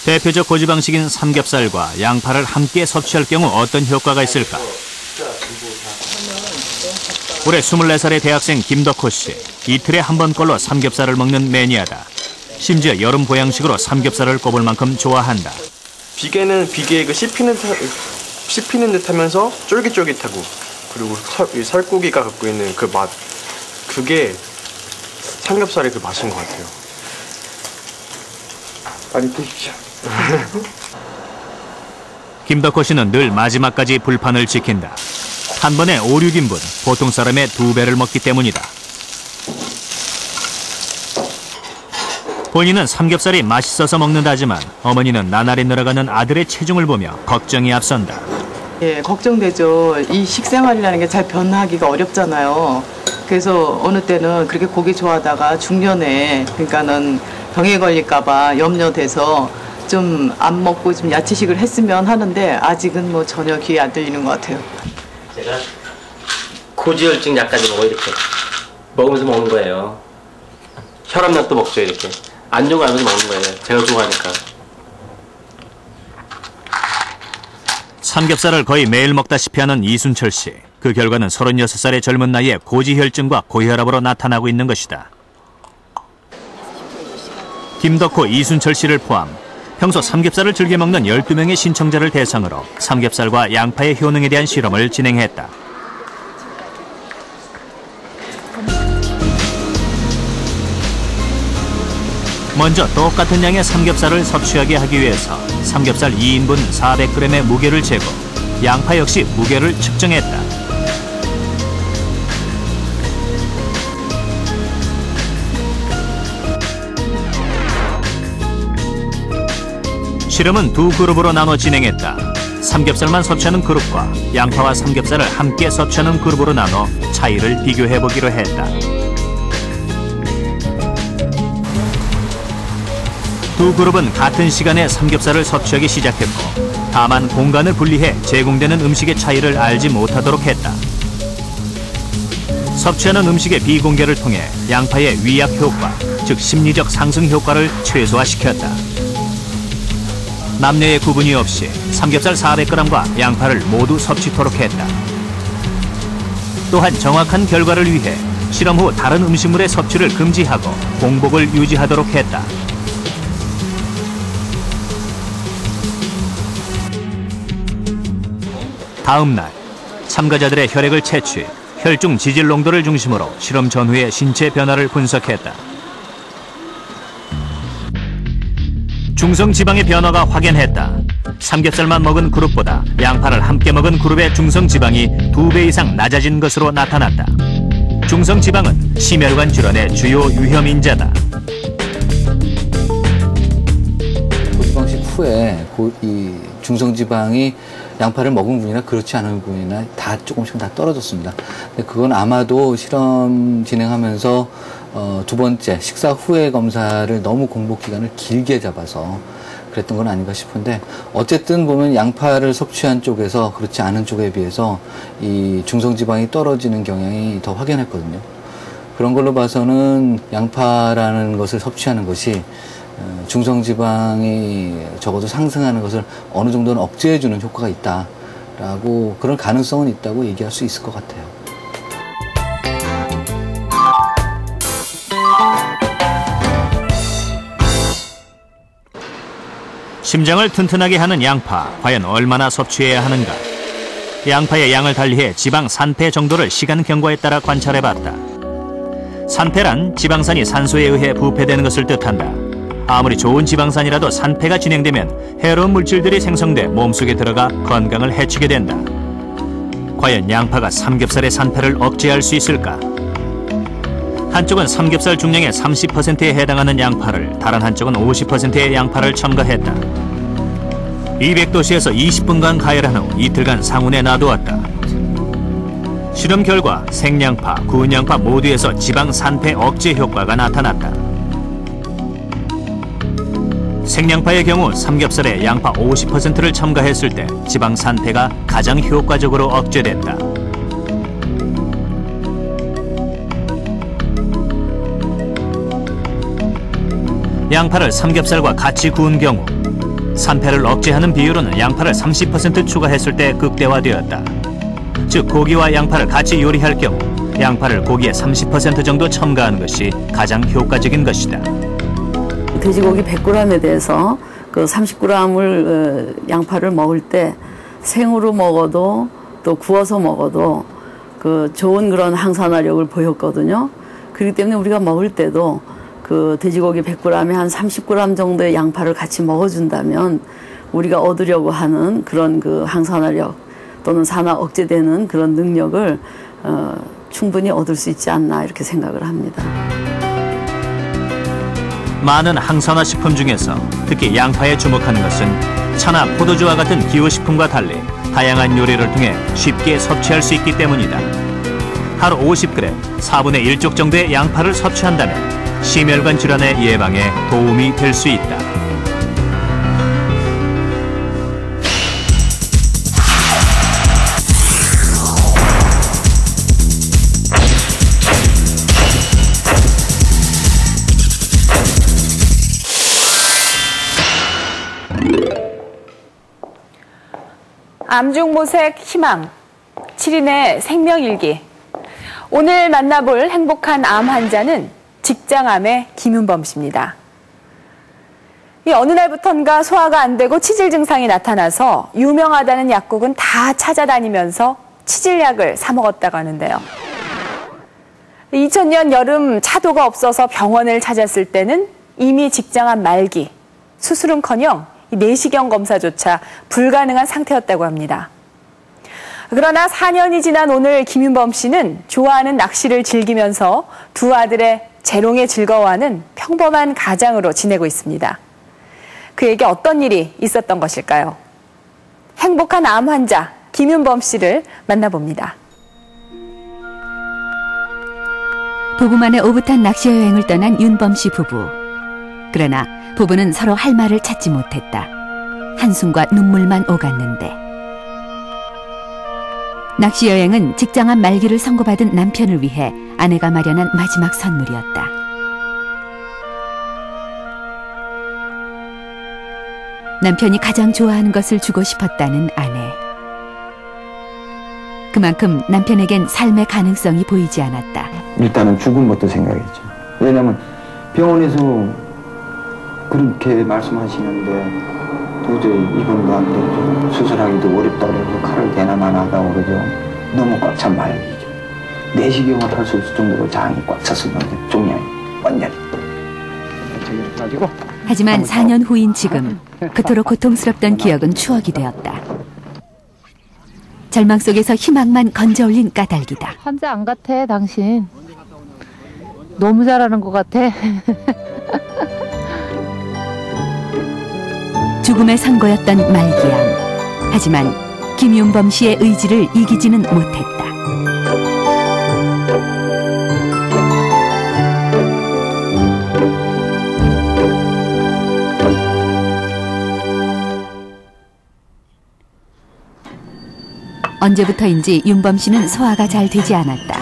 대표적 고지방식인 삼겹살과 양파를 함께 섭취할 경우 어떤 효과가 있을까? 올해 24살의 대학생 김덕호 씨. 이틀에 한 번꼴로 삼겹살을 먹는 매니아다. 심지어 여름 보양식으로 삼겹살을 꼽을 만큼 좋아한다. 비계는 비계의 그 씹히는 듯 하면서 쫄깃쫄깃하고, 그리고 살코기가 갖고 있는 그 맛, 그게 삼겹살의 그 맛인 것 같아요. 많이 드십시오. 김덕호 씨는 늘 마지막까지 불판을 지킨다. 한 번에 5, 6인분, 보통 사람의 2배를 먹기 때문이다. 본인은 삼겹살이 맛있어서 먹는다지만 어머니는 나날이 늘어가는 아들의 체중을 보며 걱정이 앞선다. 예, 걱정되죠. 이 식생활이라는 게 잘 변하기가 어렵잖아요. 그래서 어느 때는 그렇게 고기 좋아하다가 중년에, 그러니까는 병에 걸릴까봐 염려돼서 좀 안 먹고 좀 야채식을 했으면 하는데 아직은 뭐 전혀 귀에 안 들리는 것 같아요. 제가 고지혈증 약까지 먹어 이렇게 먹으면서 먹는 거예요. 혈압약도 먹죠 이렇게. 안 좋은 거 알면서 먹는 거예요. 제가 좋아하니까. 삼겹살을 거의 매일 먹다시피 하는 이순철 씨. 그 결과는 36살의 젊은 나이에 고지혈증과 고혈압으로 나타나고 있는 것이다. 김덕호, 이순철 씨를 포함 평소 삼겹살을 즐겨 먹는 12명의 신청자를 대상으로 삼겹살과 양파의 효능에 대한 실험을 진행했다. 먼저 똑같은 양의 삼겹살을 섭취하게 하기 위해서 삼겹살 2인분 400g의 무게를 재고 양파 역시 무게를 측정했다. 실험은 두 그룹으로 나눠 진행했다. 삼겹살만 섭취하는 그룹과 양파와 삼겹살을 함께 섭취하는 그룹으로 나눠 차이를 비교해보기로 했다. 두 그룹은 같은 시간에 삼겹살을 섭취하기 시작했고 다만 공간을 분리해 제공되는 음식의 차이를 알지 못하도록 했다. 섭취하는 음식의 비공개를 통해 양파의 위약 효과, 즉 심리적 상승 효과를 최소화시켰다. 남녀의 구분이 없이 삼겹살 400g과 양파를 모두 섭취토록 했다. 또한 정확한 결과를 위해 실험 후 다른 음식물의 섭취를 금지하고 공복을 유지하도록 했다. 다음 날 참가자들의 혈액을 채취, 혈중 지질 농도를 중심으로 실험 전후의 신체 변화를 분석했다. 중성지방의 변화가 확연했다. 삼겹살만 먹은 그룹보다 양파를 함께 먹은 그룹의 중성지방이 2배 이상 낮아진 것으로 나타났다. 중성지방은 심혈관 질환의 주요 위험인자다. 고지방식 후에 이 중성지방이 양파를 먹은 분이나 그렇지 않은 분이나 다 조금씩은 다 떨어졌습니다. 근데 그건 아마도 실험 진행하면서 두 번째 식사 후의 검사를 너무 공복 기간을 길게 잡아서 그랬던 건 아닌가 싶은데, 어쨌든 보면 양파를 섭취한 쪽에서 그렇지 않은 쪽에 비해서 이 중성지방이 떨어지는 경향이 더 확연했거든요. 그런 걸로 봐서는 양파라는 것을 섭취하는 것이 중성지방이 적어도 상승하는 것을 어느 정도는 억제해주는 효과가 있다라고, 그런 가능성은 있다고 얘기할 수 있을 것 같아요. 심장을 튼튼하게 하는 양파, 과연 얼마나 섭취해야 하는가? 양파의 양을 달리해 지방 산패 정도를 시간 경과에 따라 관찰해봤다. 산패란 지방산이 산소에 의해 부패되는 것을 뜻한다. 아무리 좋은 지방산이라도 산패가 진행되면 해로운 물질들이 생성돼 몸속에 들어가 건강을 해치게 된다. 과연 양파가 삼겹살의 산패를 억제할 수 있을까? 한쪽은 삼겹살 중량의 30%에 해당하는 양파를, 다른 한쪽은 50%의 양파를 첨가했다. 200도씨에서 20분간 가열한 후 이틀간 상온에 놔두었다. 실험 결과 생양파, 구운 양파 모두에서 지방 산패 억제 효과가 나타났다. 생양파의 경우 삼겹살에 양파 50%를 첨가했을 때 지방 산패가 가장 효과적으로 억제됐다. 양파를 삼겹살과 같이 구운 경우 산패를 억제하는 비율은 양파를 30% 추가했을 때 극대화되었다. 즉 고기와 양파를 같이 요리할 경우 양파를 고기의 30% 정도 첨가하는 것이 가장 효과적인 것이다. 돼지고기 100g에 대해서 그 30g을 양파를 먹을 때 생으로 먹어도 또 구워서 먹어도 그 좋은 그런 항산화력을 보였거든요. 그렇기 때문에 우리가 먹을 때도 그 돼지고기 100g에 한 30g 정도의 양파를 같이 먹어준다면 우리가 얻으려고 하는 그런 그 항산화력 또는 산화 억제되는 그런 능력을 충분히 얻을 수 있지 않나 이렇게 생각을 합니다. 많은 항산화 식품 중에서 특히 양파에 주목하는 것은 차나 포도주와 같은 기호식품과 달리 다양한 요리를 통해 쉽게 섭취할 수 있기 때문이다. 하루 50g, 4분의 1쪽 정도의 양파를 섭취한다면 심혈관 질환의 예방에 도움이 될 수 있다. 암중모색 희망, 7인의 생명일기. 오늘 만나볼 행복한 암 환자는 직장암의 김윤범 씨입니다. 어느 날부턴가 소화가 안 되고 치질 증상이 나타나서 유명하다는 약국은 다 찾아다니면서 치질약을 사 먹었다고 하는데요. 2000년 여름 차도가 없어서 병원을 찾았을 때는 이미 직장암 말기, 수술은커녕 내시경 검사조차 불가능한 상태였다고 합니다. 그러나 4년이 지난 오늘 김윤범 씨는 좋아하는 낚시를 즐기면서 두 아들의 재롱에 즐거워하는 평범한 가장으로 지내고 있습니다. 그에게 어떤 일이 있었던 것일까요? 행복한 암 환자 김윤범 씨를 만나봅니다. 부부만의 오붓한 낚시 여행을 떠난 윤범 씨 부부. 그러나 부부는 서로 할 말을 찾지 못했다. 한숨과 눈물만 오갔는데. 낚시 여행은 직장암 말기를 선고받은 남편을 위해 아내가 마련한 마지막 선물이었다. 남편이 가장 좋아하는 것을 주고 싶었다는 아내. 그만큼 남편에겐 삶의 가능성이 보이지 않았다. 일단은 죽음부터 생각했죠. 왜냐면 병원에서 그렇게 말씀하시는데 도저히 이번도 안 되죠. 수술하기도 어렵다 그래서 칼을 대나 마나 하다고 그러죠. 너무 꽉 찬 말기죠. 내시경을 할 수 없을 정도로 장이 꽉 찼습니다. 종양이 완전히. 하지만 4년 후인 지금 그토록 고통스럽던 기억은 추억이 되었다. 절망 속에서 희망만 건져올린 까닭이다. 환자 안 같아 당신. 너무 잘하는 것 같아. 죽음의 선고였던 말기암. 하지만 김윤범 씨의 의지를 이기지는 못했다. 언제부터인지 윤범 씨는 소화가 잘 되지 않았다.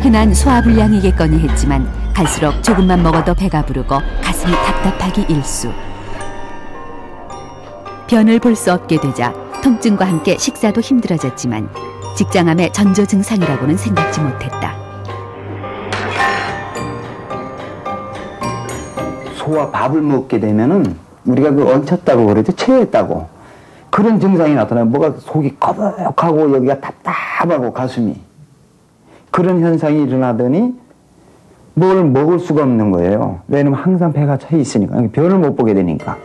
흔한 소화불량이겠거니 했지만 갈수록 조금만 먹어도 배가 부르고 가슴이 답답하기 일쑤. 변을 볼 수 없게 되자 통증과 함께 식사도 힘들어졌지만 직장암의 전조 증상이라고는 생각지 못했다. 소와 밥을 먹게 되면은 우리가 그 얹혔다고 그러죠. 체했다고. 그런 증상이 나타나면 뭐가 속이 꺼벅하고 여기가 답답하고 가슴이. 그런 현상이 일어나더니 뭘 먹을 수가 없는 거예요. 왜냐면 항상 배가 차 있으니까. 변을 못 보게 되니까.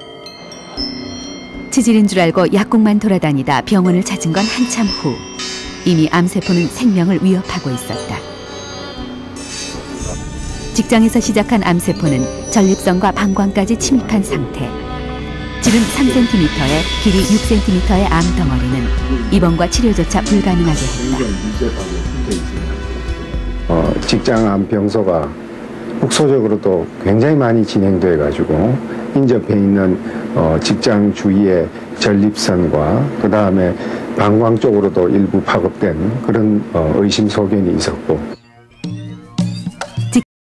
치질인 줄 알고 약국만 돌아다니다 병원을 찾은 건 한참 후. 이미 암세포는 생명을 위협하고 있었다. 직장에서 시작한 암세포는 전립선과 방광까지 침입한 상태. 지름 3cm에 길이 6cm의 암덩어리는 입원과 치료조차 불가능하게 했다. 직장암 병소가 국소적으로도 굉장히 많이 진행돼 가지고 인접해 있는 직장 주위의 전립선과 그 다음에 방광 쪽으로도 일부 파급된 그런 의심소견이 있었고